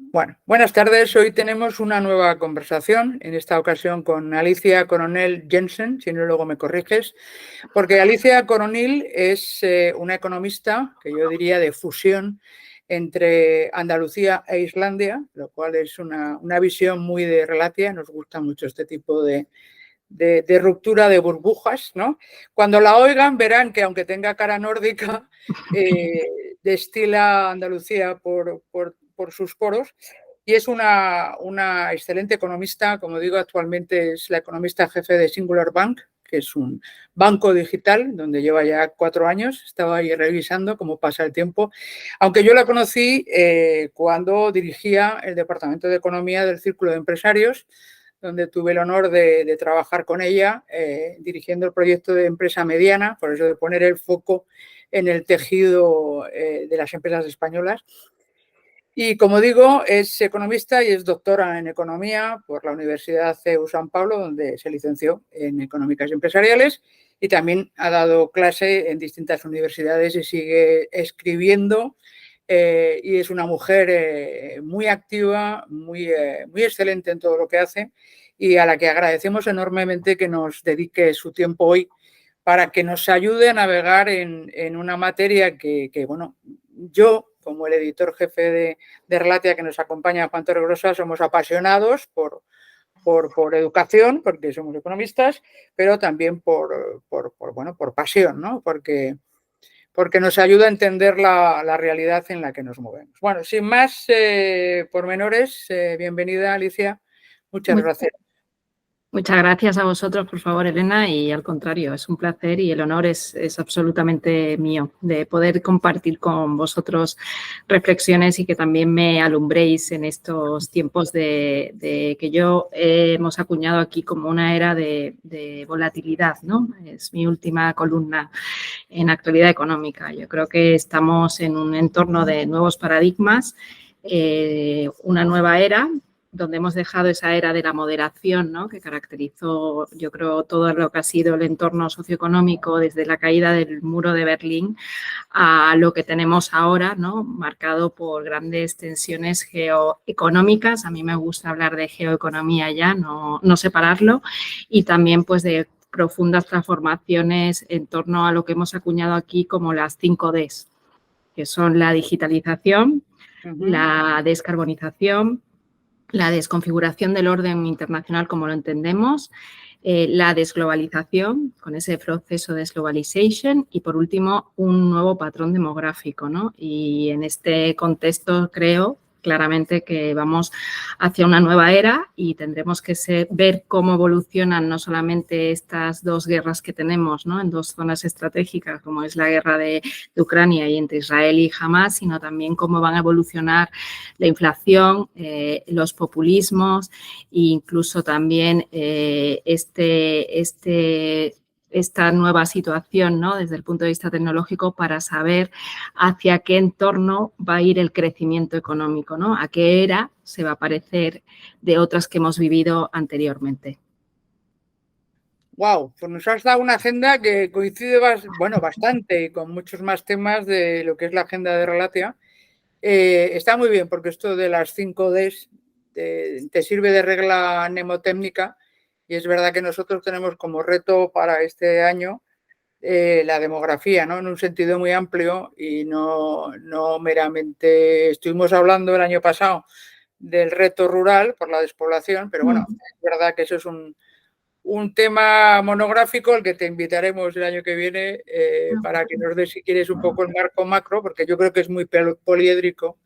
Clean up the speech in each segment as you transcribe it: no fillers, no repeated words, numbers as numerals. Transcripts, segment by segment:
Bueno, buenas tardes. Hoy tenemos una nueva conversación, en esta ocasión con Alicia Coronel Jensen, si no luego me corriges, porque Alicia Coronel es una economista, que yo diría de fusión entre Andalucía e Islandia, lo cual es una visión muy de Relatia. Nos gusta mucho este tipo de ruptura de burbujas, ¿no? Cuando la oigan verán que aunque tenga cara nórdica, destila Andalucía por sus poros y es una excelente economista. Como digo, actualmente es la economista jefe de Singular Bank, que es un banco digital donde lleva ya 4 años. Estaba ahí revisando cómo pasa el tiempo, aunque yo la conocí cuando dirigía el Departamento de Economía del Círculo de Empresarios, donde tuve el honor de trabajar con ella, dirigiendo el proyecto de empresa mediana, por eso de poner el foco en el tejido de las empresas españolas. Y como digo, es economista y es doctora en economía por la Universidad CEU San Pablo, donde se licenció en económicas y empresariales, y también ha dado clase en distintas universidades y sigue escribiendo. Y es una mujer muy activa, muy excelente en todo lo que hace, y a la que agradecemos enormemente que nos dedique su tiempo hoy para que nos ayude a navegar en una materia que, bueno, yo, como el editor jefe de Relatia, que nos acompaña, Juan Torregrosa, somos apasionados por educación, porque somos economistas, pero también por pasión, ¿no? Porque nos ayuda a entender la realidad en la que nos movemos. Bueno, sin más pormenores, bienvenida, Alicia. Muchas gracias. Muchas gracias a vosotros, por favor, Elena, y al contrario, es un placer y el honor es absolutamente mío de poder compartir con vosotros reflexiones y que también me alumbréis en estos tiempos de que yo hemos acuñado aquí como una era de volatilidad, ¿no? Es mi última columna en actualidad económica. Yo creo que estamos en un entorno de nuevos paradigmas, una nueva era, donde hemos dejado esa era de la moderación, ¿no?, que caracterizó, yo creo, todo lo que ha sido el entorno socioeconómico desde la caída del muro de Berlín a lo que tenemos ahora, ¿no?, marcado por grandes tensiones geoeconómicas. A mí me gusta hablar de geoeconomía ya, no separarlo, y también pues de profundas transformaciones en torno a lo que hemos acuñado aquí como las 5 Ds, que son la digitalización, la descarbonización, la desconfiguración del orden internacional como lo entendemos, la desglobalización, con ese proceso de desglobalization, y por último, un nuevo patrón demográfico, ¿no? Y en este contexto creo claramente que vamos hacia una nueva era y tendremos que ver cómo evolucionan no solamente estas dos guerras que tenemos, ¿no?, en dos zonas estratégicas, como es la guerra de Ucrania y entre Israel y Hamas, sino también cómo van a evolucionar la inflación, los populismos e incluso también esta nueva situación, ¿no?, desde el punto de vista tecnológico, para saber hacia qué entorno va a ir el crecimiento económico, ¿no?, a qué era se va a parecer de otras que hemos vivido anteriormente. Wow, pues nos has dado una agenda que coincide bastante y con muchos más temas de lo que es la agenda de Relatia. Está muy bien, porque esto de las 5 Ds te sirve de regla mnemotécnica, y es verdad que nosotros tenemos como reto para este año la demografía, ¿no?, en un sentido muy amplio y no meramente. Estuvimos hablando el año pasado del reto rural por la despoblación, pero bueno, es verdad que eso es un tema monográfico al que te invitaremos el año que viene para que nos des, si quieres, un poco el marco macro, porque yo creo que es muy poliédrico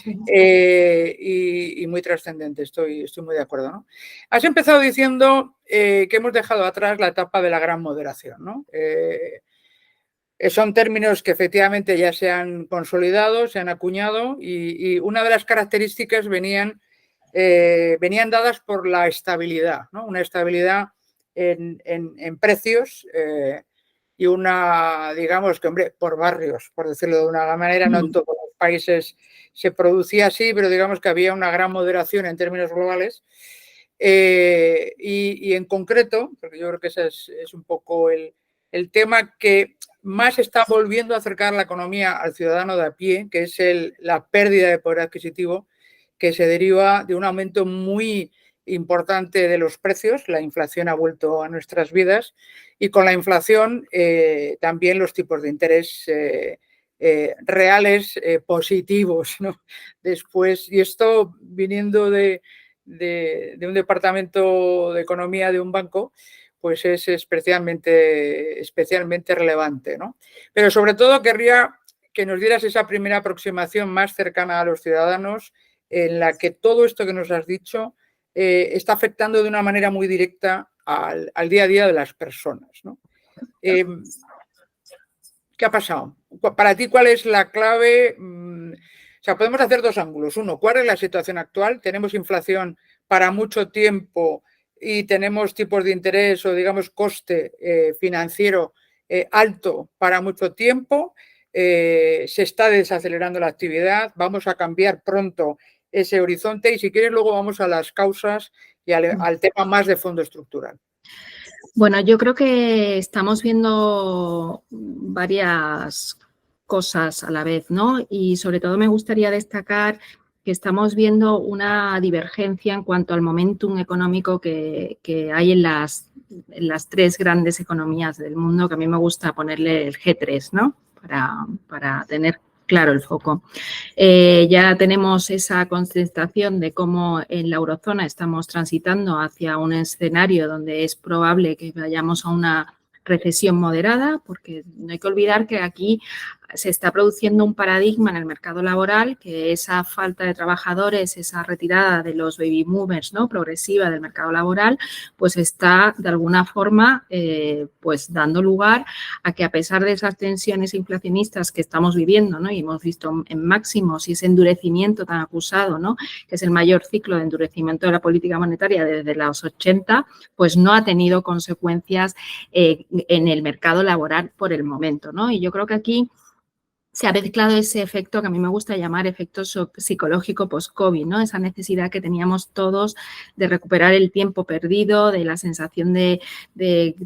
y muy trascendente. Estoy muy de acuerdo, ¿no? Has empezado diciendo que hemos dejado atrás la etapa de la gran moderación, ¿no? Son términos que efectivamente ya se han consolidado, se han acuñado, y una de las características venían dadas por la estabilidad, ¿no? Una estabilidad en precios y una, digamos que, hombre, por barrios, por decirlo de una manera. No en todos los países se producía así, pero digamos que había una gran moderación en términos globales. Y en concreto, porque yo creo que ese es un poco el tema que más está volviendo a acercar la economía al ciudadano de a pie, que es la pérdida de poder adquisitivo, que se deriva de un aumento muy importante de los precios. La inflación ha vuelto a nuestras vidas y con la inflación también los tipos de interés reales positivos, ¿no? Después, y esto viniendo de un departamento de economía de un banco, pues es especialmente relevante, ¿no? Pero sobre todo querría que nos dieras esa primera aproximación más cercana a los ciudadanos en la que todo esto que nos has dicho está afectando de una manera muy directa al día a día de las personas, ¿no? ¿Qué ha pasado? Para ti, ¿cuál es la clave? O sea, podemos hacer dos ángulos. Uno, ¿cuál es la situación actual? Tenemos inflación para mucho tiempo y tenemos tipos de interés o, digamos, coste financiero alto para mucho tiempo. Se está desacelerando la actividad. Vamos a cambiar pronto ese horizonte y, si quieres, luego vamos a las causas y al tema más de fondo estructural. Bueno, yo creo que estamos viendo varias cosas a la vez, ¿no? Y sobre todo me gustaría destacar que estamos viendo una divergencia en cuanto al momentum económico que hay en las tres grandes economías del mundo, que a mí me gusta ponerle el G3, ¿no? Para tener claro el foco. Ya tenemos esa constatación de cómo en la eurozona estamos transitando hacia un escenario donde es probable que vayamos a una recesión moderada, porque no hay que olvidar que aquí se está produciendo un paradigma en el mercado laboral, que esa falta de trabajadores, esa retirada de los baby movers, ¿no?, progresiva del mercado laboral, pues está de alguna forma pues dando lugar a que, a pesar de esas tensiones inflacionistas que estamos viviendo, ¿no?, y hemos visto en máximos, y ese endurecimiento tan acusado, ¿no?, que es el mayor ciclo de endurecimiento de la política monetaria desde los 80, pues no ha tenido consecuencias en el mercado laboral por el momento, ¿no? Y yo creo que aquí se ha mezclado ese efecto que a mí me gusta llamar efecto psicológico post-COVID, ¿no? Esa necesidad que teníamos todos de recuperar el tiempo perdido, de la sensación de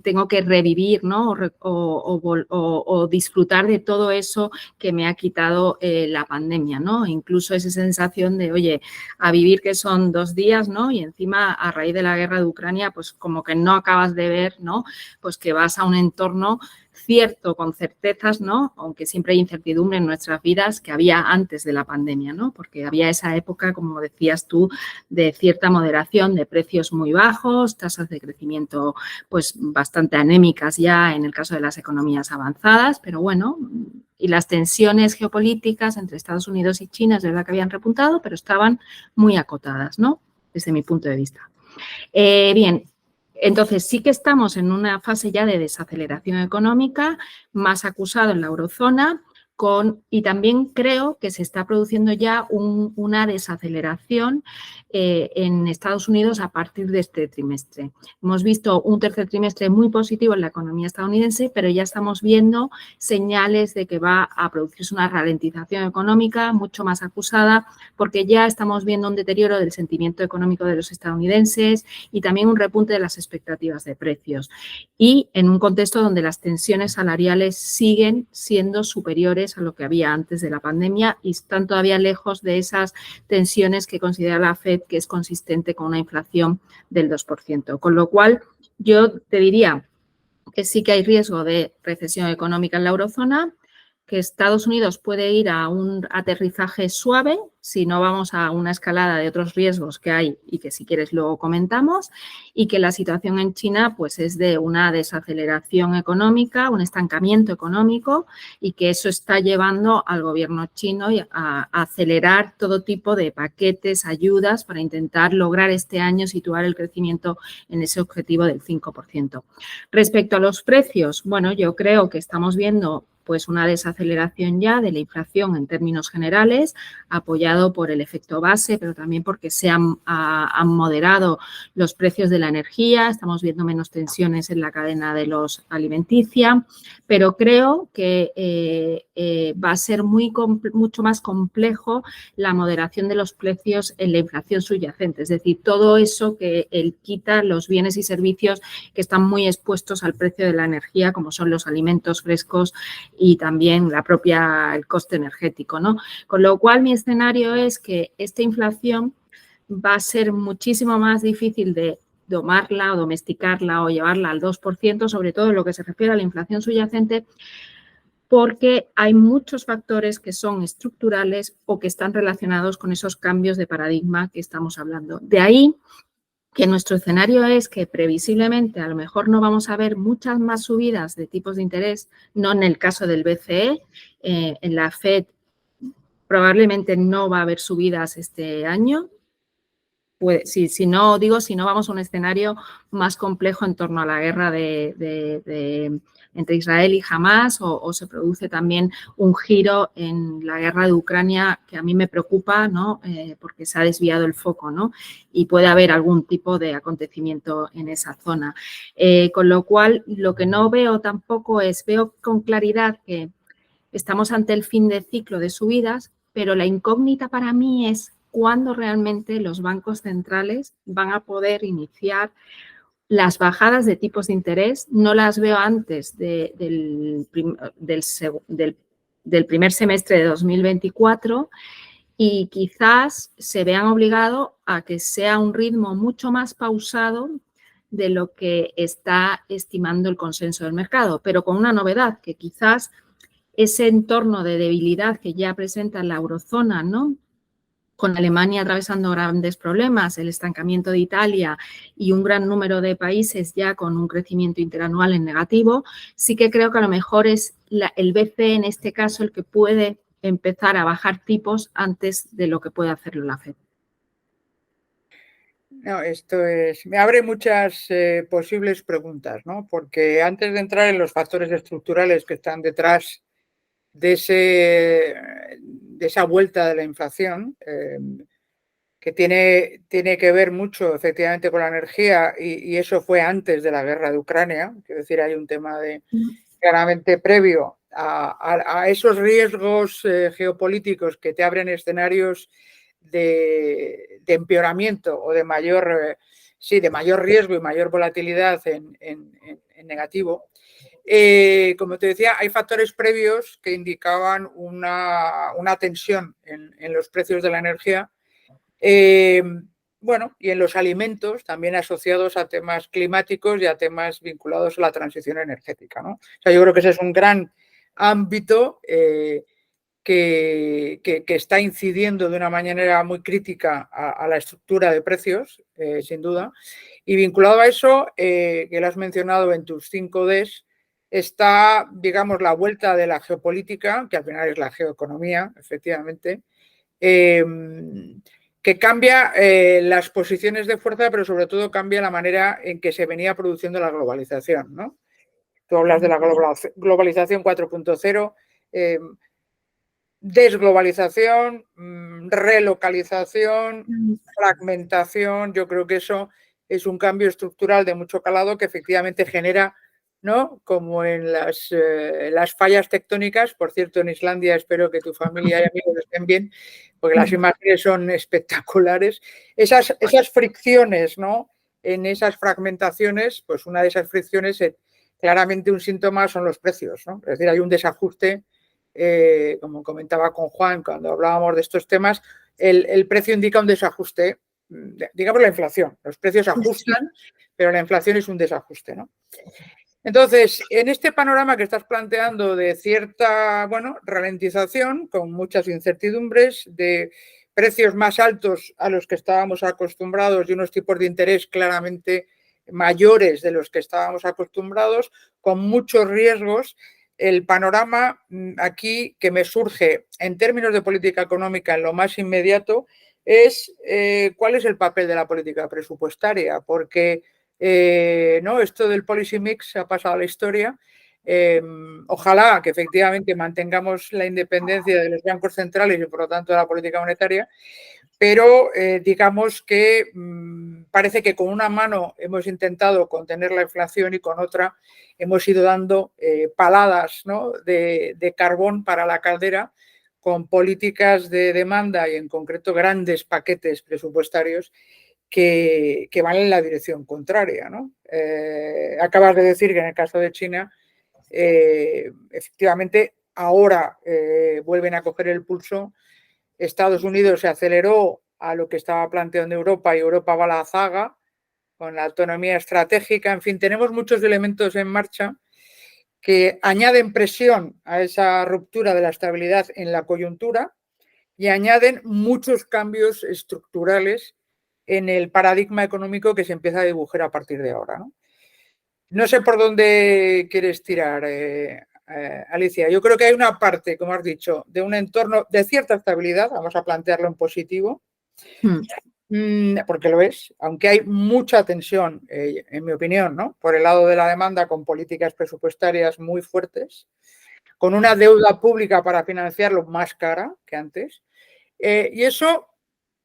tengo que revivir, ¿no? O disfrutar de todo eso que me ha quitado la pandemia, ¿no? Incluso esa sensación de, oye, a vivir que son 2 días, ¿no? Y encima, a raíz de la guerra de Ucrania, pues como que no acabas de ver, ¿no?, pues que vas a un entorno cierto, con certezas, ¿no?, aunque siempre hay incertidumbre en nuestras vidas, que había antes de la pandemia, ¿no?, porque había esa época, como decías tú, de cierta moderación, de precios muy bajos, tasas de crecimiento pues bastante anémicas ya en el caso de las economías avanzadas, pero bueno, y las tensiones geopolíticas entre Estados Unidos y China es verdad que habían repuntado, pero estaban muy acotadas, ¿no?, desde mi punto de vista. Bien. Entonces, sí que estamos en una fase ya de desaceleración económica, más acusado en la eurozona, y también creo que se está produciendo ya una desaceleración en Estados Unidos a partir de este trimestre. Hemos visto un tercer trimestre muy positivo en la economía estadounidense, pero ya estamos viendo señales de que va a producirse una ralentización económica mucho más acusada, porque ya estamos viendo un deterioro del sentimiento económico de los estadounidenses y también un repunte de las expectativas de precios. Y en un contexto donde las tensiones salariales siguen siendo superiores a lo que había antes de la pandemia y están todavía lejos de esas tensiones que considera la FED que es consistente con una inflación del 2%. Con lo cual, yo te diría que sí que hay riesgo de recesión económica en la eurozona, que Estados Unidos puede ir a un aterrizaje suave si no vamos a una escalada de otros riesgos que hay y que, si quieres, luego comentamos, y que la situación en China pues es de una desaceleración económica, un estancamiento económico, y que eso está llevando al gobierno chino a acelerar todo tipo de paquetes, ayudas para intentar lograr este año situar el crecimiento en ese objetivo del 5%. Respecto a los precios, bueno, yo creo que estamos viendo pues una desaceleración ya de la inflación en términos generales, apoyado por el efecto base, pero también porque se han moderado los precios de la energía, estamos viendo menos tensiones en la cadena de los alimenticia, pero creo que va a ser mucho más complejo la moderación de los precios en la inflación subyacente, es decir, todo eso que quita los bienes y servicios que están muy expuestos al precio de la energía, como son los alimentos frescos y también el coste energético, ¿no? Con lo cual, mi escenario escenario es que esta inflación va a ser muchísimo más difícil de domarla o domesticarla o llevarla al 2%, sobre todo en lo que se refiere a la inflación subyacente, porque hay muchos factores que son estructurales o que están relacionados con esos cambios de paradigma que estamos hablando. De ahí que nuestro escenario es que previsiblemente a lo mejor no vamos a ver muchas más subidas de tipos de interés, no en el caso del BCE, en la Fed probablemente no va a haber subidas este año. Pues, si no vamos a un escenario más complejo en torno a la guerra entre Israel y Hamás o se produce también un giro en la guerra de Ucrania que a mí me preocupa, ¿no? Porque se ha desviado el foco, ¿no? Y puede haber algún tipo de acontecimiento en esa zona. Con lo cual, lo que no veo tampoco veo con claridad que estamos ante el fin de ciclo de subidas, pero la incógnita para mí es cuándo realmente los bancos centrales van a poder iniciar las bajadas de tipos de interés. No las veo antes del primer semestre de 2024 y quizás se vean obligados a que sea un ritmo mucho más pausado de lo que está estimando el consenso del mercado, pero con una novedad, que quizás ese entorno de debilidad que ya presenta la eurozona, ¿no? Con Alemania atravesando grandes problemas, el estancamiento de Italia y un gran número de países ya con un crecimiento interanual en negativo, sí que creo que a lo mejor es el BCE en este caso el que puede empezar a bajar tipos antes de lo que puede hacerlo la Fed. No, me abre muchas posibles preguntas, ¿no? Porque antes de entrar en los factores estructurales que están detrás de esa vuelta de la inflación, que tiene que ver mucho efectivamente con la energía y eso fue antes de la guerra de Ucrania, quiero decir, hay un tema claramente previo a esos riesgos geopolíticos que te abren escenarios de empeoramiento o de mayor riesgo y mayor volatilidad en negativo. Como te decía, hay factores previos que indicaban una tensión en los precios de la energía. Bueno, y en los alimentos también asociados a temas climáticos y a temas vinculados a la transición energética, ¿no? O sea, yo creo que ese es un gran ámbito que está incidiendo de una manera muy crítica a la estructura de precios, sin duda. Y vinculado a eso, que lo has mencionado en tus 5Ds, está, digamos, la vuelta de la geopolítica, que al final es la geoeconomía, efectivamente, que cambia las posiciones de fuerza, pero sobre todo cambia la manera en que se venía produciendo la globalización, ¿no? Tú hablas de la globalización 4.0, desglobalización, relocalización, fragmentación. Yo creo que eso es un cambio estructural de mucho calado que efectivamente genera, ¿no? Como en las fallas tectónicas. Por cierto, en Islandia espero que tu familia y amigos estén bien, porque las imágenes son espectaculares. Esas fricciones, ¿no? En esas fragmentaciones, pues una de esas fricciones, claramente un síntoma son los precios, ¿no? Es decir, hay un desajuste, como comentaba con Juan cuando hablábamos de estos temas, el precio indica un desajuste, digamos la inflación. Los precios ajustan, pero la inflación es un desajuste, ¿no? Entonces, en este panorama que estás planteando de cierta, bueno, ralentización, con muchas incertidumbres, de precios más altos a los que estábamos acostumbrados y unos tipos de interés claramente mayores de los que estábamos acostumbrados, con muchos riesgos, el panorama aquí que me surge en términos de política económica en lo más inmediato es cuál es el papel de la política presupuestaria, porque ¿no? Esto del policy mix ha pasado a la historia. Ojalá que efectivamente mantengamos la independencia de los bancos centrales y por lo tanto de la política monetaria, pero digamos que parece que con una mano hemos intentado contener la inflación y con otra hemos ido dando paladas, ¿no? de carbón para la caldera con políticas de demanda y en concreto grandes paquetes presupuestarios que van en la dirección contraria, ¿no? Acabas de decir que en el caso de China, efectivamente, ahora vuelven a coger el pulso Estados Unidos se aceleró a lo que estaba planteando Europa y Europa va a la zaga con la autonomía estratégica. En fin, tenemos muchos elementos en marcha que añaden presión a esa ruptura de la estabilidad en la coyuntura y añaden muchos cambios estructurales en el paradigma económico que se empieza a dibujar a partir de ahora, ¿no? No sé por dónde quieres tirar, Alicia. Yo creo que hay una parte, como has dicho, de un entorno de cierta estabilidad, vamos a plantearlo en positivo, porque lo es, aunque hay mucha tensión, en mi opinión, ¿no?, por el lado de la demanda, con políticas presupuestarias muy fuertes, con una deuda pública para financiarlo más cara que antes. Y eso,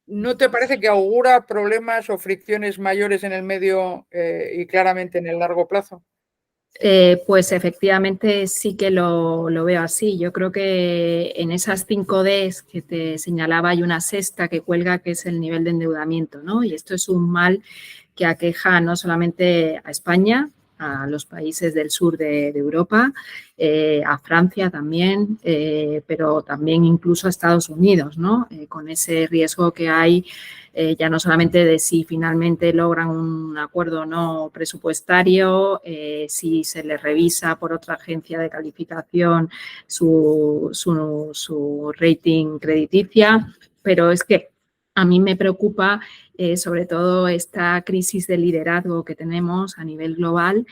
¿no te parece que augura problemas o fricciones mayores en el medio y claramente en el largo plazo? Pues efectivamente sí que lo veo así. Yo creo que en esas 5 Ds que te señalaba hay una sexta que cuelga, que es el nivel de endeudamiento, ¿no? Y esto es un mal que aqueja no solamente a España, a los países del sur de Europa, a Francia también, pero también incluso a Estados Unidos, ¿no? Con ese riesgo que hay ya no solamente de si finalmente logran un acuerdo o no presupuestario, si se les revisa por otra agencia de calificación su rating crediticia, pero es que a mí me preocupa sobre todo esta crisis de liderazgo que tenemos a nivel global,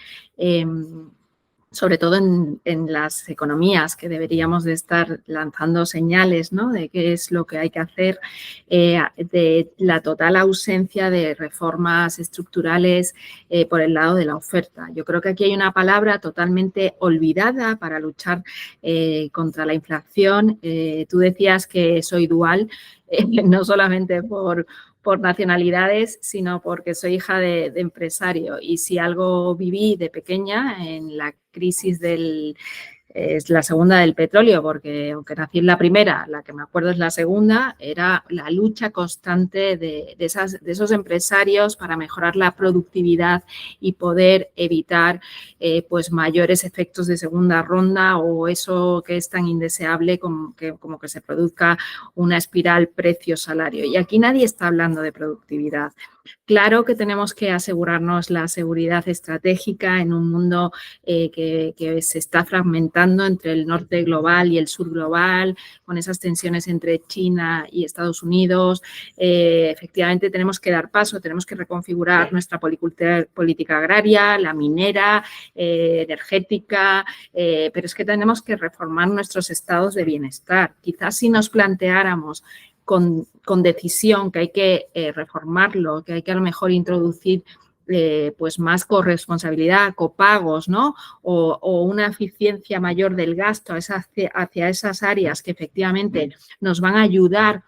sobre todo en las economías, que deberíamos de estar lanzando señales, ¿no?, de qué es lo que hay que hacer, de la total ausencia de reformas estructurales por el lado de la oferta. Yo creo que aquí hay una palabra totalmente olvidada para luchar contra la inflación. Tú decías que soy dual, no solamente por nacionalidades, sino porque soy hija de empresario. Y si algo viví de pequeña en la crisis es la segunda del petróleo, porque aunque nací en la primera, la que me acuerdo es la segunda, era la lucha constante de esos empresarios para mejorar la productividad y poder evitar pues mayores efectos de segunda ronda o eso que es tan indeseable como que se produzca una espiral precio-salario. Y aquí nadie está hablando de productividad. Claro que tenemos que asegurarnos la seguridad estratégica en un mundo que se está fragmentando entre el norte global y el sur global, con esas tensiones entre China y Estados Unidos. Efectivamente, tenemos que dar paso, tenemos que reconfigurar nuestra política agraria, la minera, energética, pero es que tenemos que reformar nuestros estados de bienestar. Quizás si nos planteáramos con decisión que hay que reformarlo, que hay que a lo mejor introducir pues más corresponsabilidad, copagos, ¿no? O una eficiencia mayor del gasto hacia esas áreas que efectivamente nos van a ayudar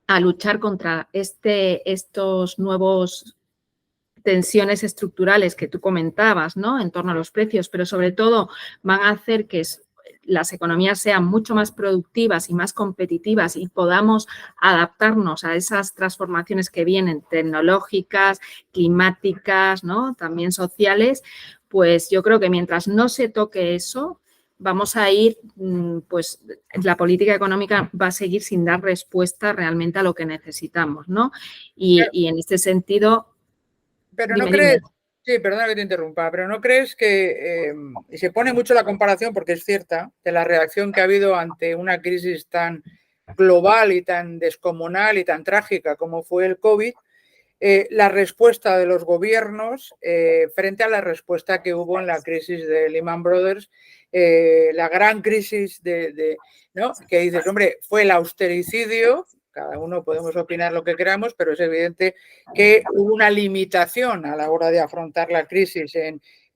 a luchar contra estos nuevos tensiones estructurales que tú comentabas, ¿no?, en torno a los precios, pero sobre todo van a hacer que las economías sean mucho más productivas y más competitivas y podamos adaptarnos a esas transformaciones que vienen tecnológicas, climáticas, ¿no?, también sociales, pues yo creo que mientras no se toque eso, vamos a ir, pues la política económica va a seguir sin dar respuesta realmente a lo que necesitamos, ¿no? Y en este sentido... Pero no crees, sí, perdona que te interrumpa, pero no crees que, y se pone mucho la comparación porque es cierta, de la reacción que ha habido ante una crisis tan global y tan descomunal y tan trágica como fue el COVID, la respuesta de los gobiernos frente a la respuesta que hubo en la crisis de Lehman Brothers, la gran crisis ¿no?, que dices, hombre, fue el austericidio. Cada uno podemos opinar lo que queramos, pero es evidente que hubo una limitación a la hora de afrontar la crisis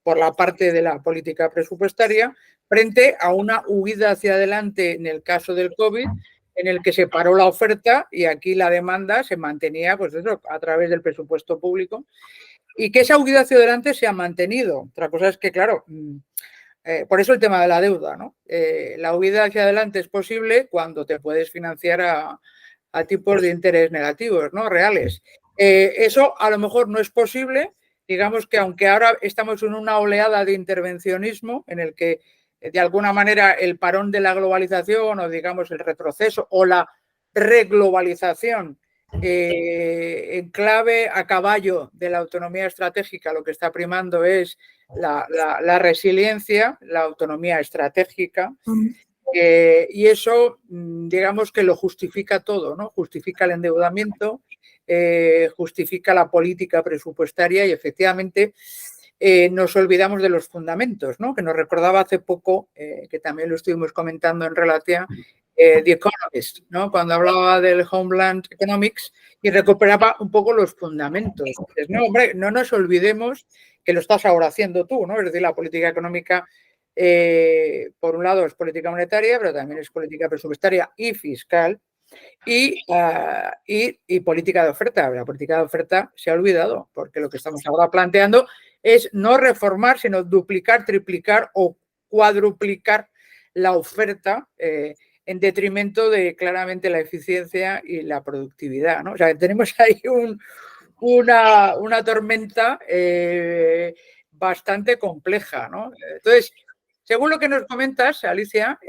por la parte de la política presupuestaria frente a una huida hacia adelante en el caso del COVID, en el que se paró la oferta y aquí la demanda se mantenía, pues eso, a través del presupuesto público, y que esa huida hacia adelante se ha mantenido. Otra cosa es que, claro, por eso el tema de la deuda, ¿no? La huida hacia adelante es posible cuando te puedes financiar a tipos de interés negativos, ¿no?, reales. Eso a lo mejor no es posible. Digamos que aunque ahora estamos en una oleada de intervencionismo en el que de alguna manera el parón de la globalización o digamos el retroceso o la reglobalización en clave a caballo de la autonomía estratégica, lo que está primando es la resiliencia, la autonomía estratégica. Y eso, digamos que lo justifica todo, ¿no? Justifica el endeudamiento, justifica la política presupuestaria y efectivamente nos olvidamos de los fundamentos, ¿no? Que nos recordaba hace poco, que también lo estuvimos comentando en Relatia, The Economist, ¿no? Cuando hablaba del Homeland Economics y recuperaba un poco los fundamentos. Entonces, no, hombre, no nos olvidemos que lo estás ahora haciendo tú, ¿no? Es decir, la política económica, por un lado, es política monetaria, pero también es política presupuestaria y fiscal y política de oferta. La política de oferta se ha olvidado porque lo que estamos ahora planteando es no reformar, sino duplicar, triplicar o cuadruplicar la oferta en detrimento de claramente la eficiencia y la productividad, ¿no? O sea, tenemos ahí una tormenta bastante compleja, ¿no? Entonces, según lo que nos comentas, Alicia,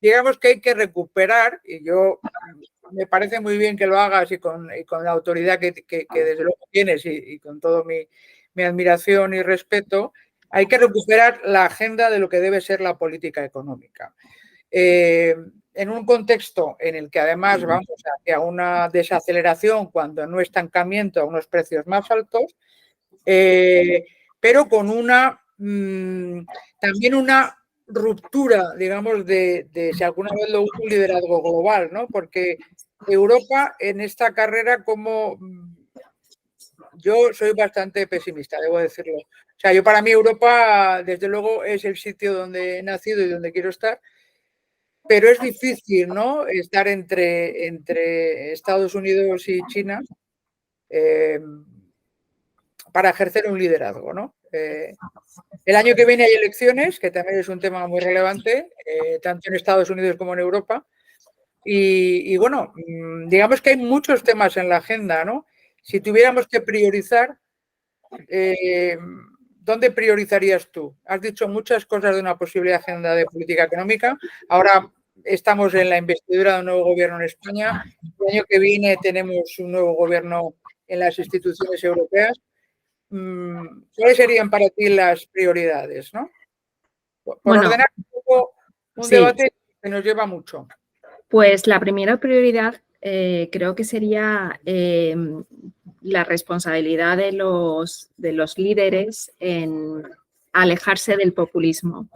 digamos que hay que recuperar, y yo me parece muy bien que lo hagas y con la autoridad que desde luego tienes y con todo mi admiración y respeto, hay que recuperar la agenda de lo que debe ser la política económica. En un contexto en el que además vamos hacia una desaceleración cuando no estancamiento a unos precios más altos, pero con también una ruptura, digamos, de si alguna vez lo hubo, un liderazgo global, ¿no? Porque Europa en esta carrera, como yo soy bastante pesimista, debo decirlo. O sea, yo para mí Europa, desde luego, es el sitio donde he nacido y donde quiero estar, pero es difícil, ¿no? Estar entre Estados Unidos y China para ejercer un liderazgo, ¿no? El año que viene hay elecciones, que también es un tema muy relevante, tanto en Estados Unidos como en Europa. Y bueno, digamos que hay muchos temas en la agenda, ¿no? Si tuviéramos que priorizar, ¿dónde priorizarías tú? Has dicho muchas cosas de una posible agenda de política económica. Ahora estamos en la investidura de un nuevo gobierno en España. El año que viene tenemos un nuevo gobierno en las instituciones europeas. ¿Cuáles serían para ti las prioridades, ¿no? Por ordenar un poco un debate que nos lleva mucho. Pues la primera prioridad creo que sería la responsabilidad de los líderes en alejarse del populismo.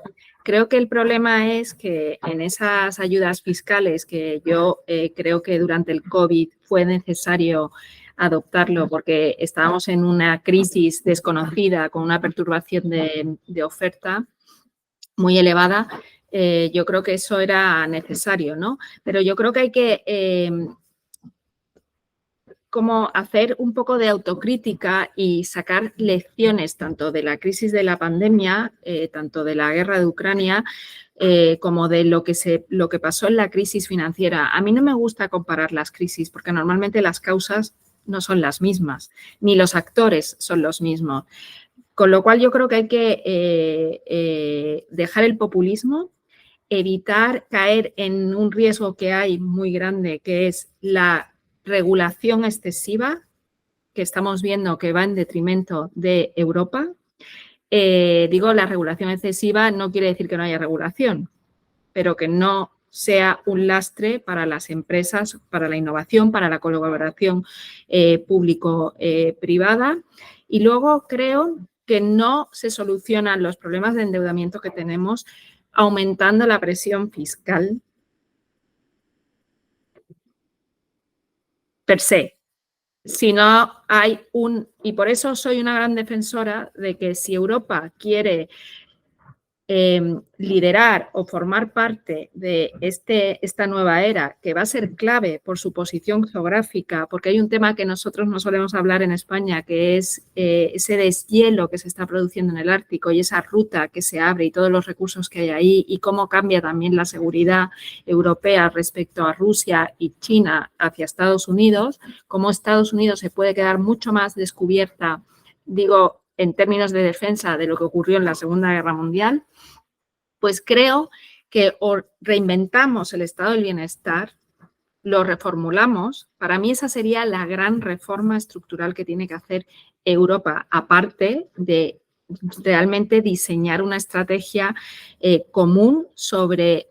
Creo que el problema es que en esas ayudas fiscales que yo creo que durante el COVID fue necesario adoptarlo porque estábamos en una crisis desconocida con una perturbación de oferta muy elevada, yo creo que eso era necesario, ¿no? Pero yo creo que hay que como hacer un poco de autocrítica y sacar lecciones tanto de la crisis de la pandemia, tanto de la guerra de Ucrania, como de lo que pasó en la crisis financiera. A mí no me gusta comparar las crisis porque normalmente las causas no son las mismas, ni los actores son los mismos. Con lo cual yo creo que hay que dejar el populismo, evitar caer en un riesgo que hay muy grande, que es la regulación excesiva, que estamos viendo que va en detrimento de Europa. Digo, la regulación excesiva no quiere decir que no haya regulación, pero que no sea un lastre para las empresas, para la innovación, para la colaboración público-privada. Y luego creo que no se solucionan los problemas de endeudamiento que tenemos aumentando la presión fiscal per se. Si no hay y por eso soy una gran defensora de que si Europa quiere liderar o formar parte de esta nueva era, que va a ser clave por su posición geográfica, porque hay un tema que nosotros no solemos hablar en España, que es ese deshielo que se está produciendo en el Ártico y esa ruta que se abre y todos los recursos que hay ahí y cómo cambia también la seguridad europea respecto a Rusia y China hacia Estados Unidos, cómo Estados Unidos se puede quedar mucho más descubierta, digo, en términos de defensa de lo que ocurrió en la Segunda Guerra Mundial, pues creo que o reinventamos el estado del bienestar, lo reformulamos, para mí esa sería la gran reforma estructural que tiene que hacer Europa, aparte de realmente diseñar una estrategia común sobre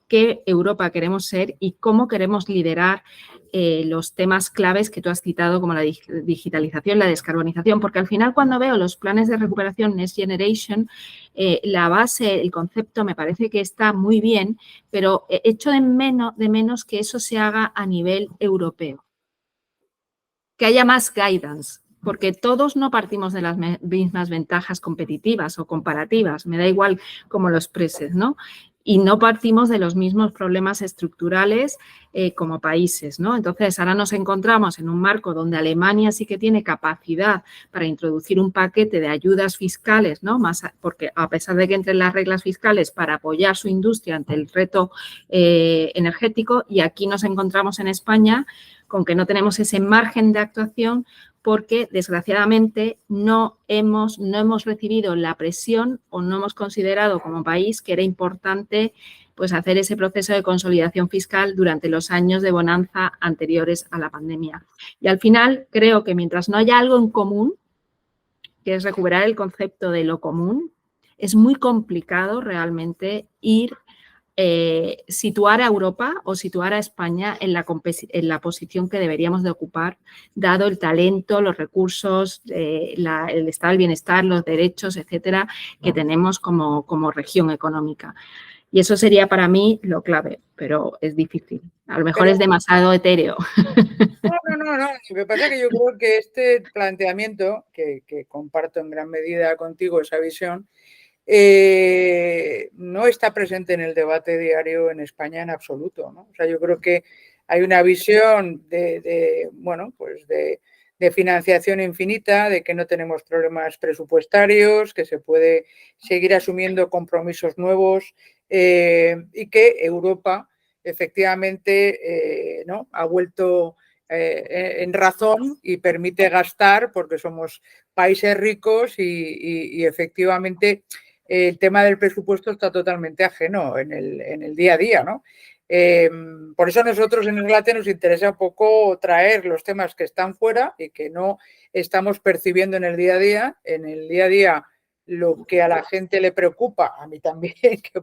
qué Europa queremos ser y cómo queremos liderar los temas claves que tú has citado, como la digitalización, la descarbonización, porque al final cuando veo los planes de recuperación Next Generation, la base, el concepto me parece que está muy bien, pero echo de menos que eso se haga a nivel europeo, que haya más guidance, porque todos no partimos de las mismas ventajas competitivas o comparativas, me da igual cómo lo expreses, ¿no? Y no partimos de los mismos problemas estructurales como países, ¿no? Entonces, ahora nos encontramos en un marco donde Alemania sí que tiene capacidad para introducir un paquete de ayudas fiscales, ¿no? Porque a pesar de que entren las reglas fiscales para apoyar su industria ante el reto energético, y aquí nos encontramos en España con que no tenemos ese margen de actuación porque, desgraciadamente, no hemos recibido la presión o no hemos considerado como país que era importante pues, hacer ese proceso de consolidación fiscal durante los años de bonanza anteriores a la pandemia. Y al final, creo que mientras no haya algo en común, que es recuperar el concepto de lo común, es muy complicado realmente situar a Europa o situar a España en la posición que deberíamos de ocupar, dado el talento, los recursos, el estado del bienestar, los derechos, etcétera, que tenemos como región económica. Y eso sería para mí lo clave, pero es difícil. A lo mejor es demasiado etéreo. No. Me pasa que yo creo que este planteamiento, que comparto en gran medida contigo esa visión, no está presente en el debate diario en España en absoluto, ¿no? O sea, yo creo que hay una visión de financiación infinita, de que no tenemos problemas presupuestarios, que se puede seguir asumiendo compromisos nuevos y que Europa efectivamente ¿no? ha vuelto en razón y permite gastar porque somos países ricos y efectivamente el tema del presupuesto está totalmente ajeno en el día a día, ¿no? Por eso a nosotros en Eslate nos interesa un poco traer los temas que están fuera y que no estamos percibiendo en el día a día. En el día a día lo que a la gente le preocupa, a mí también, que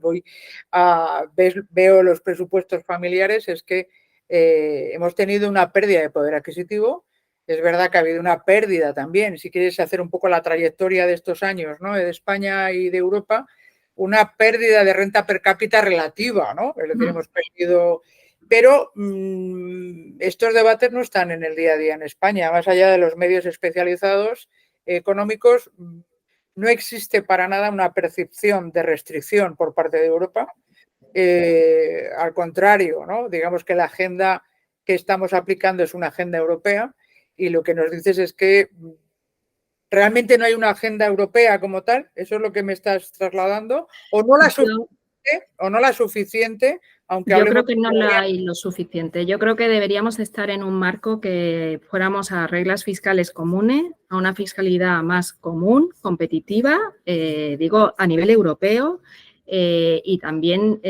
veo los presupuestos familiares, es que hemos tenido una pérdida de poder adquisitivo. Es verdad que ha habido una pérdida también, si quieres hacer un poco la trayectoria de estos años, ¿no? De España y de Europa, una pérdida de renta per cápita relativa, ¿no? Es decir, hemos perdido... Pero estos debates no están en el día a día en España, más allá de los medios especializados económicos, no existe para nada una percepción de restricción por parte de Europa. Al contrario, ¿no? Digamos que la agenda que estamos aplicando es una agenda europea y lo que nos dices es que realmente no hay una agenda europea como tal, eso es lo que me estás trasladando, o no la suficiente, aunque yo creo que no la hay lo suficiente. Yo creo que deberíamos estar en un marco que fuéramos a reglas fiscales comunes, a una fiscalidad más común, competitiva, digo, a nivel europeo. Y también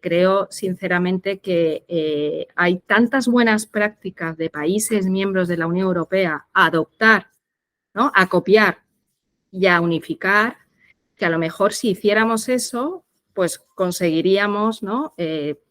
creo sinceramente que hay tantas buenas prácticas de países miembros de la Unión Europea a adoptar, ¿no? A copiar y a unificar, que a lo mejor si hiciéramos eso, pues conseguiríamos, ¿no?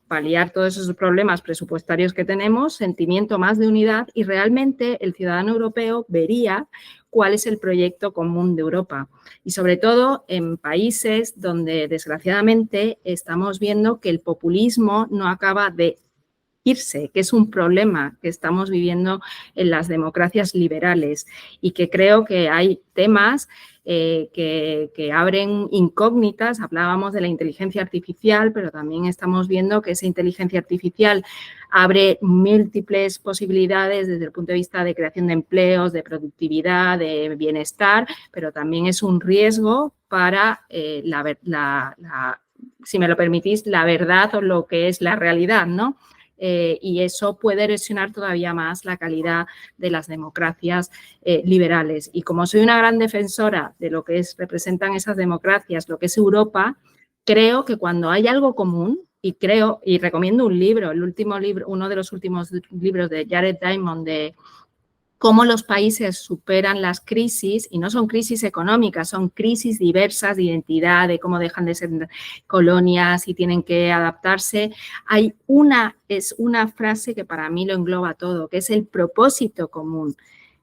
Paliar todos esos problemas presupuestarios que tenemos, sentimiento más de unidad y realmente el ciudadano europeo vería cuál es el proyecto común de Europa. Y sobre todo en países donde desgraciadamente estamos viendo que el populismo no acaba de irse, que es un problema que estamos viviendo en las democracias liberales y que creo que hay temas que abren incógnitas. Hablábamos de la inteligencia artificial, pero también estamos viendo que esa inteligencia artificial abre múltiples posibilidades desde el punto de vista de creación de empleos, de productividad, de bienestar, pero también es un riesgo para si me lo permitís, la verdad o lo que es la realidad, ¿no? Y eso puede erosionar todavía más la calidad de las democracias liberales. Y como soy una gran defensora de lo que representan esas democracias, lo que es Europa, creo que cuando hay algo común, y creo, y recomiendo un libro, el último libro, uno de los últimos libros de Jared Diamond, de cómo los países superan las crisis, y no son crisis económicas, son crisis diversas de identidad, de cómo dejan de ser colonias y tienen que adaptarse. Es una frase que para mí lo engloba todo, que es el propósito común.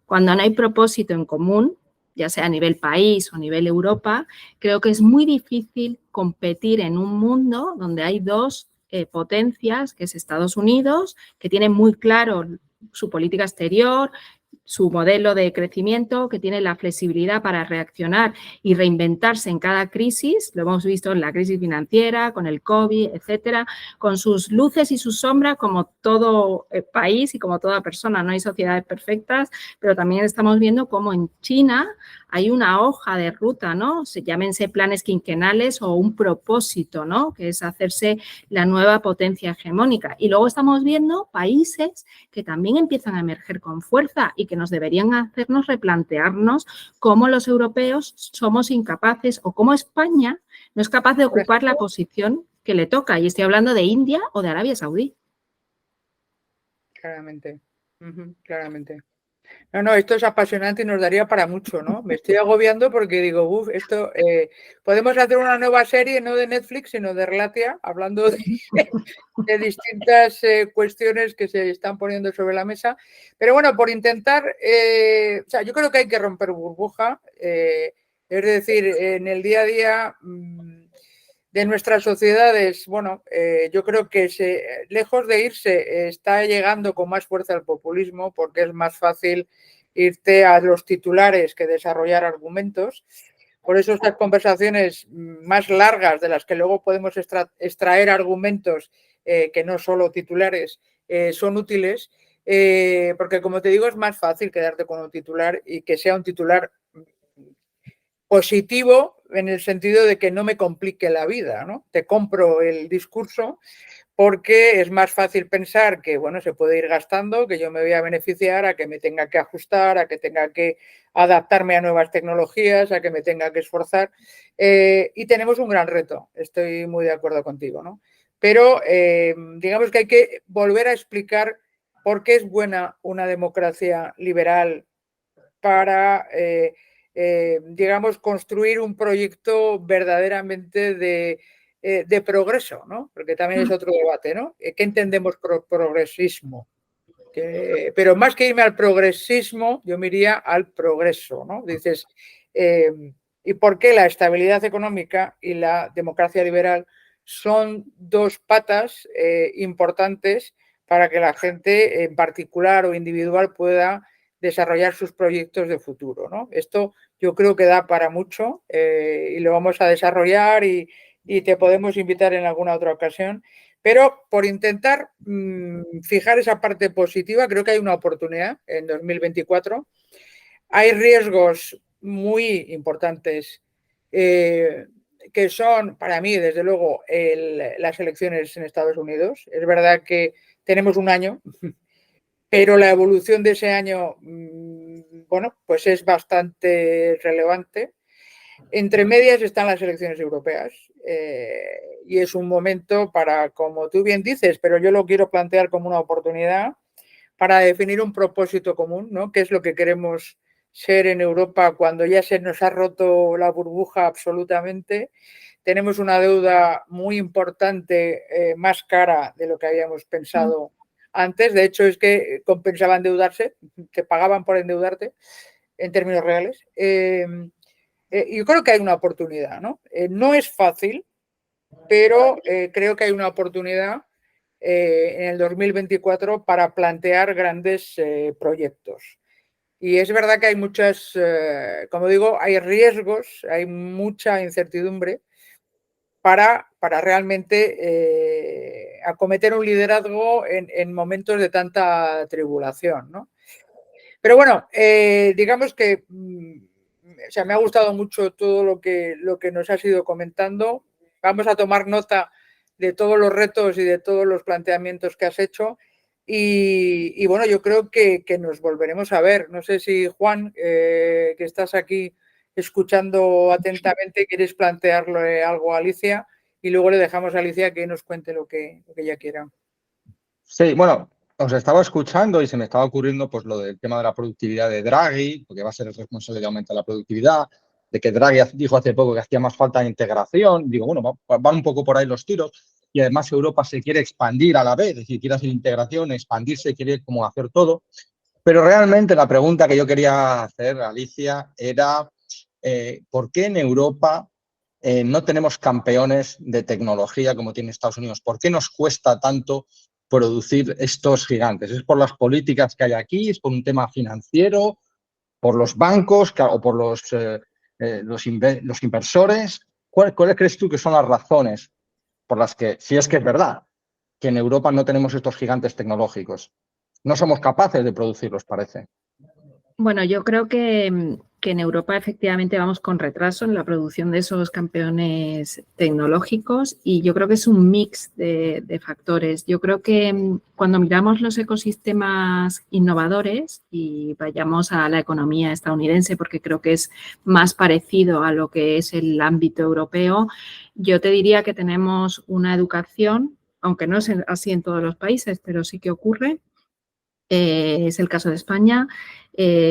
Cuando no hay propósito en común, ya sea a nivel país o a nivel Europa, creo que es muy difícil competir en un mundo donde hay dos potencias, que es Estados Unidos, que tiene muy claro su política exterior, su modelo de crecimiento, que tiene la flexibilidad para reaccionar y reinventarse en cada crisis. Lo hemos visto en la crisis financiera, con el COVID, etcétera, con sus luces y sus sombras, como todo país y como toda persona. No hay sociedades perfectas, pero también estamos viendo cómo en China hay una hoja de ruta, ¿no? Llámense planes quinquenales o un propósito, ¿no? Que es hacerse la nueva potencia hegemónica. Y luego estamos viendo países que también empiezan a emerger con fuerza y que nos deberían hacernos replantearnos cómo los europeos somos incapaces o cómo España no es capaz de ocupar la posición que le toca. Y estoy hablando de India o de Arabia Saudí. Claramente, claramente. No, esto es apasionante y nos daría para mucho, ¿no? Me estoy agobiando porque digo, esto, podemos hacer una nueva serie, no de Netflix, sino de Relatia, hablando de distintas cuestiones que se están poniendo sobre la mesa. Pero bueno, por intentar, o sea, yo creo que hay que romper burbuja, es decir, en el día a día de nuestras sociedades, bueno, yo creo que lejos de irse, está llegando con más fuerza el populismo, porque es más fácil irte a los titulares que desarrollar argumentos. Por eso estas conversaciones más largas, de las que luego podemos extraer argumentos que no solo titulares, son útiles, porque como te digo, es más fácil quedarte con un titular y que sea un titular positivo en el sentido de que no me complique la vida, ¿no? Te compro el discurso porque es más fácil pensar que, bueno, se puede ir gastando, que yo me voy a beneficiar, a que me tenga que ajustar, a que tenga que adaptarme a nuevas tecnologías, a que me tenga que esforzar. Y tenemos un gran reto, estoy muy de acuerdo contigo, ¿no? Pero digamos que hay que volver a explicar por qué es buena una democracia liberal para, digamos, construir un proyecto verdaderamente de progreso, ¿no? Porque también es otro debate, ¿no? ¿Qué entendemos por progresismo? Pero más que irme al progresismo, yo me iría al progreso, ¿no? Dices, ¿y por qué la estabilidad económica y la democracia liberal son dos patas importantes para que la gente en particular o individual pueda desarrollar sus proyectos de futuro, ¿no? Esto yo creo que da para mucho y lo vamos a desarrollar y te podemos invitar en alguna otra ocasión. Pero por intentar fijar esa parte positiva, creo que hay una oportunidad en 2024. Hay riesgos muy importantes que son, para mí, desde luego, las elecciones en Estados Unidos. Es verdad que tenemos un año, pero la evolución de ese año, bueno, pues es bastante relevante. Entre medias están las elecciones europeas y es un momento para, como tú bien dices, pero yo lo quiero plantear como una oportunidad para definir un propósito común, ¿no? ¿Qué es lo que queremos ser en Europa cuando ya se nos ha roto la burbuja absolutamente? Tenemos una deuda muy importante, más cara de lo que habíamos pensado antes. De hecho, es que compensaba endeudarse, te pagaban por endeudarte en términos reales. Yo creo que hay una oportunidad, ¿no? No es fácil, pero creo que hay una oportunidad en el 2024 para plantear grandes proyectos. Y es verdad que hay muchas, como digo, hay riesgos, hay mucha incertidumbre para realmente acometer un liderazgo en momentos de tanta tribulación, ¿no? Pero bueno, digamos que o sea, me ha gustado mucho todo lo que nos has ido comentando. Vamos a tomar nota de todos los retos y de todos los planteamientos que has hecho. Y bueno, yo creo que nos volveremos a ver. No sé si, Juan, que estás aquí escuchando atentamente, quieres plantearle algo a Alicia. y luego le dejamos a Alicia que nos cuente lo que ella quiera. Sí, bueno, os estaba escuchando y se me estaba ocurriendo pues lo del tema de la productividad de Draghi, porque va a ser el responsable de aumentar la productividad, de que Draghi dijo hace poco que hacía más falta integración. Digo, bueno, van un poco por ahí los tiros y además Europa se quiere expandir a la vez, es decir, quiere hacer integración, expandirse, quiere como hacer todo. Pero realmente la pregunta que yo quería hacer, Alicia, era ¿por qué en Europa no tenemos campeones de tecnología como tiene Estados Unidos? ¿Por qué nos cuesta tanto producir estos gigantes? ¿Es por las políticas que hay aquí? ¿Es por un tema financiero? ¿Por los bancos o por los inversores? ¿Cuáles crees tú que son las razones por las que, si es que es verdad, que en Europa no tenemos estos gigantes tecnológicos? No somos capaces de producirlos, parece. Bueno, yo creo que en Europa efectivamente vamos con retraso en la producción de esos campeones tecnológicos y yo creo que es un mix de factores. Yo creo que cuando miramos los ecosistemas innovadores y vayamos a la economía estadounidense, porque creo que es más parecido a lo que es el ámbito europeo, yo te diría que tenemos una educación, aunque no es así en todos los países, pero sí que ocurre. Es el caso de España,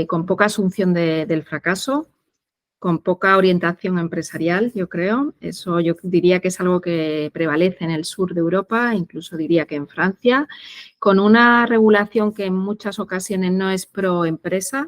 con poca asunción del fracaso, con poca orientación empresarial, yo creo. Eso yo diría que es algo que prevalece en el sur de Europa, incluso diría que en Francia, con una regulación que en muchas ocasiones no es pro empresa,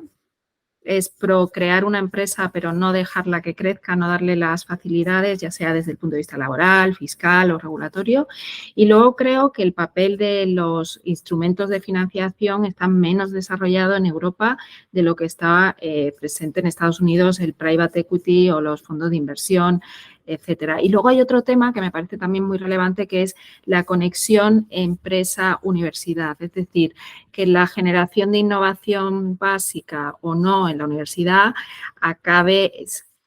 es pro crear una empresa, pero no dejarla que crezca, no darle las facilidades, ya sea desde el punto de vista laboral, fiscal o regulatorio. Y luego creo que el papel de los instrumentos de financiación está menos desarrollado en Europa de lo que está presente en Estados Unidos, el private equity o los fondos de inversión, etcétera. Y luego hay otro tema que me parece también muy relevante, que es la conexión empresa-universidad. Es decir, que la generación de innovación básica o no en la universidad acabe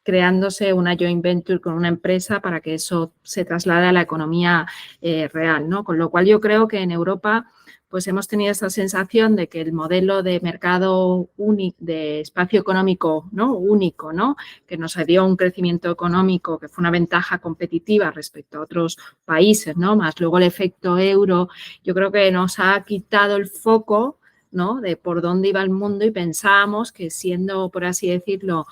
creándose una joint venture con una empresa para que eso se traslade a la economía real, ¿no? Con lo cual yo creo que en Europa pues hemos tenido esa sensación de que el modelo de mercado único, de espacio económico, ¿no? Único, ¿no? Que nos dio un crecimiento económico que fue una ventaja competitiva respecto a otros países, ¿no? Más luego el efecto euro, yo creo que nos ha quitado el foco, ¿no? De por dónde iba el mundo y pensábamos que siendo, por así decirlo,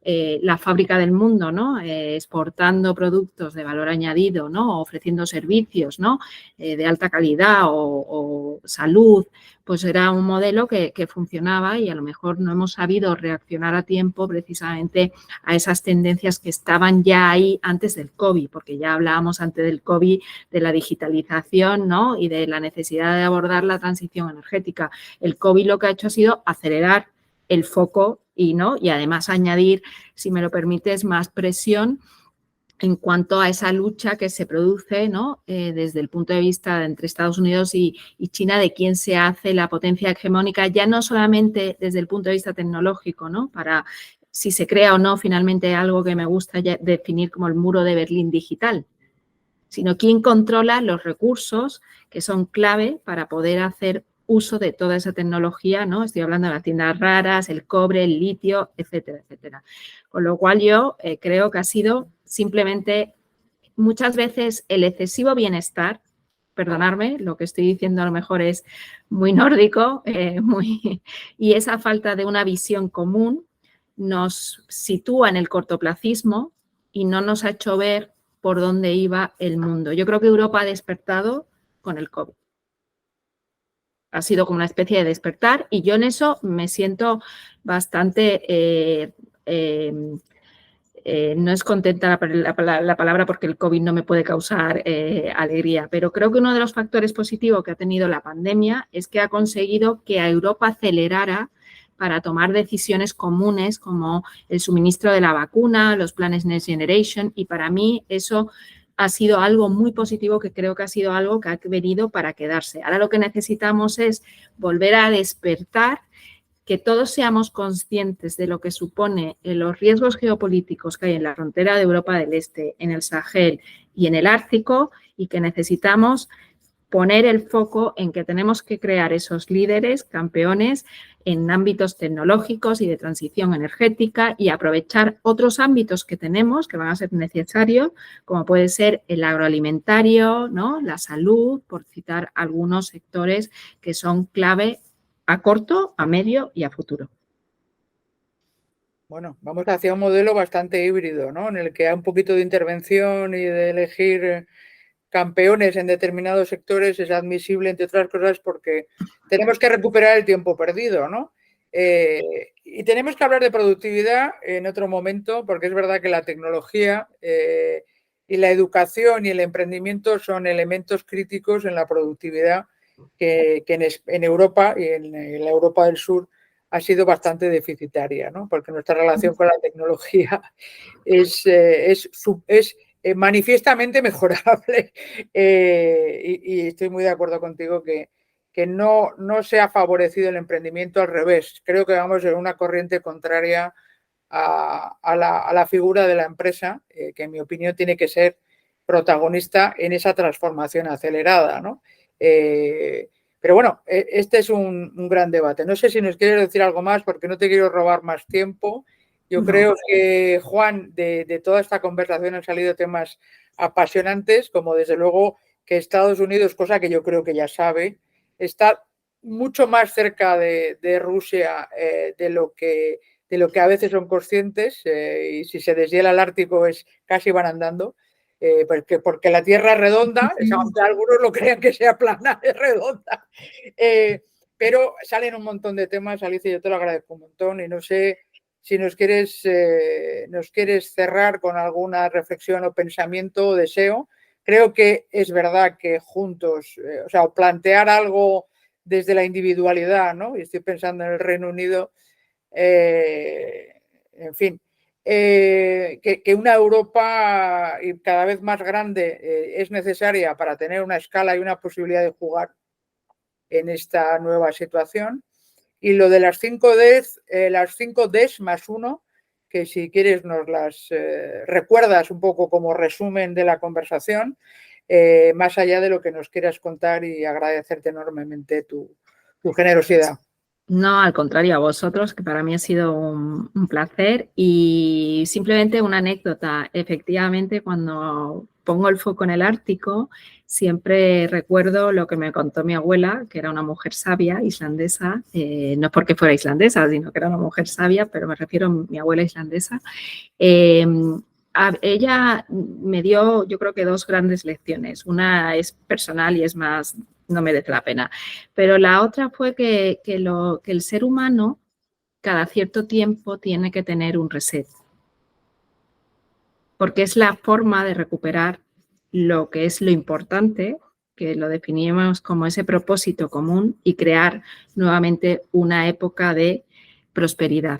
la fábrica del mundo, ¿no? Exportando productos de valor añadido, ¿no? Ofreciendo servicios, ¿no? De alta calidad o salud, pues era un modelo que funcionaba y a lo mejor no hemos sabido reaccionar a tiempo precisamente a esas tendencias que estaban ya ahí antes del COVID, porque ya hablábamos antes del COVID de la digitalización, ¿no? Y de la necesidad de abordar la transición energética. El COVID lo que ha hecho ha sido acelerar el foco y además añadir, si me lo permites, más presión en cuanto a esa lucha que se produce, ¿no? Desde el punto de vista entre Estados Unidos y China, de quién se hace la potencia hegemónica, ya no solamente desde el punto de vista tecnológico, ¿no? Para si se crea o no finalmente algo que me gusta definir como el muro de Berlín digital, sino quién controla los recursos que son clave para poder hacer uso de toda esa tecnología, ¿no? Estoy hablando de las tiendas raras, el cobre, el litio, etcétera, etcétera. Con lo cual yo creo que ha sido simplemente muchas veces el excesivo bienestar, perdonadme, lo que estoy diciendo a lo mejor es muy nórdico, y esa falta de una visión común nos sitúa en el cortoplacismo y no nos ha hecho ver por dónde iba el mundo. Yo creo que Europa ha despertado con el COVID. Ha sido como una especie de despertar y yo en eso me siento bastante, no es contenta la palabra porque el COVID no me puede causar alegría, pero creo que uno de los factores positivos que ha tenido la pandemia es que ha conseguido que a Europa acelerara para tomar decisiones comunes como el suministro de la vacuna, los planes Next Generation y para mí eso ha sido algo muy positivo que creo que ha sido algo que ha venido para quedarse. Ahora lo que necesitamos es volver a despertar, que todos seamos conscientes de lo que supone los riesgos geopolíticos que hay en la frontera de Europa del Este, en el Sahel y en el Ártico y que necesitamos poner el foco en que tenemos que crear esos líderes, campeones en ámbitos tecnológicos y de transición energética y aprovechar otros ámbitos que tenemos que van a ser necesarios, como puede ser el agroalimentario, ¿no? La salud, por citar algunos sectores que son clave a corto, a medio y a futuro. Bueno, vamos hacia un modelo bastante híbrido, ¿no? En el que hay un poquito de intervención y de elegir campeones en determinados sectores es admisible, entre otras cosas, porque tenemos que recuperar el tiempo perdido, ¿no? Y tenemos que hablar de productividad en otro momento, porque es verdad que la tecnología y la educación y el emprendimiento son elementos críticos en la productividad que en Europa y en la Europa del Sur ha sido bastante deficitaria, ¿no? Porque nuestra relación con la tecnología es manifiestamente mejorable y estoy muy de acuerdo contigo que no se ha favorecido el emprendimiento, al revés. Creo que vamos en una corriente contraria a la figura de la empresa, que en mi opinión tiene que ser protagonista en esa transformación acelerada, ¿no? Pero bueno, este es un gran debate. No sé si nos quieres decir algo más porque no te quiero robar más tiempo. Yo creo que, Juan, de toda esta conversación han salido temas apasionantes, como desde luego que Estados Unidos, cosa que yo creo que ya sabe, está mucho más cerca de Rusia de lo que a veces son conscientes, y si se deshiela el Ártico casi van andando. Porque la Tierra es redonda, aunque algunos lo crean que sea plana, es redonda. Pero salen un montón de temas, Alicia, yo te lo agradezco un montón y no sé si nos quieres cerrar con alguna reflexión o pensamiento o deseo. Creo que es verdad que juntos, o plantear algo desde la individualidad, ¿no? Y estoy pensando en el Reino Unido, en fin, que una Europa cada vez más grande es necesaria para tener una escala y una posibilidad de jugar en esta nueva situación. Y lo de las 5 Ds más 1, que si quieres nos las recuerdas un poco como resumen de la conversación, más allá de lo que nos quieras contar, y agradecerte enormemente tu generosidad. No, al contrario, a vosotros, que para mí ha sido un placer. Y simplemente una anécdota. Efectivamente, cuando pongo el foco en el Ártico, siempre recuerdo lo que me contó mi abuela, que era una mujer sabia islandesa, no es porque fuera islandesa, sino que era una mujer sabia, pero me refiero a mi abuela islandesa. Ella me dio, yo creo que 2 grandes lecciones. Una es personal y es más, no merece la pena. Pero la otra fue que el ser humano cada cierto tiempo tiene que tener un reset. Porque es la forma de recuperar lo que es lo importante, que lo definimos como ese propósito común, y crear nuevamente una época de prosperidad.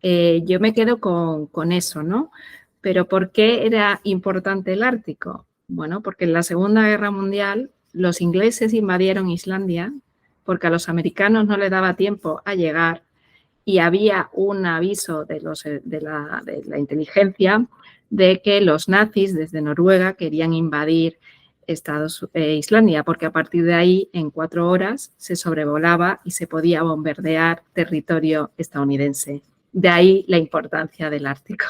Yo me quedo con eso, ¿no? Pero ¿por qué era importante el Ártico? Bueno, porque en la Segunda Guerra Mundial los ingleses invadieron Islandia porque a los americanos no les daba tiempo a llegar y había un aviso de la inteligencia de que los nazis desde Noruega querían invadir Islandia, porque a partir de ahí en 4 horas se sobrevolaba y se podía bombardear territorio estadounidense. De ahí la importancia del Ártico.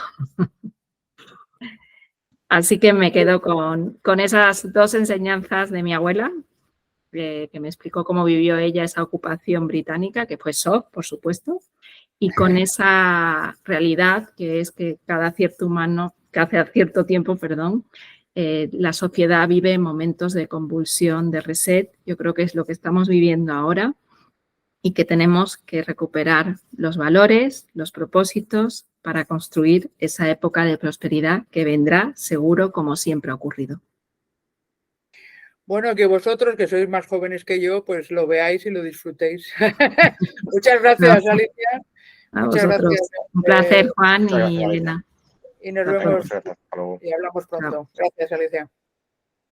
Así que me quedo con esas 2 enseñanzas de mi abuela, que me explicó cómo vivió ella esa ocupación británica, que fue shock, por supuesto, y con esa realidad que es que cada cierto tiempo, la sociedad vive momentos de convulsión, de reset. Yo creo que es lo que estamos viviendo ahora y que tenemos que recuperar los valores, los propósitos para construir esa época de prosperidad que vendrá seguro, como siempre ha ocurrido. Bueno, que vosotros, que sois más jóvenes que yo, pues lo veáis y lo disfrutéis. Muchas gracias, Alicia. Muchas gracias. Un placer, Juan y Elena. Y nos vemos y hablamos pronto. Gracias, Alicia.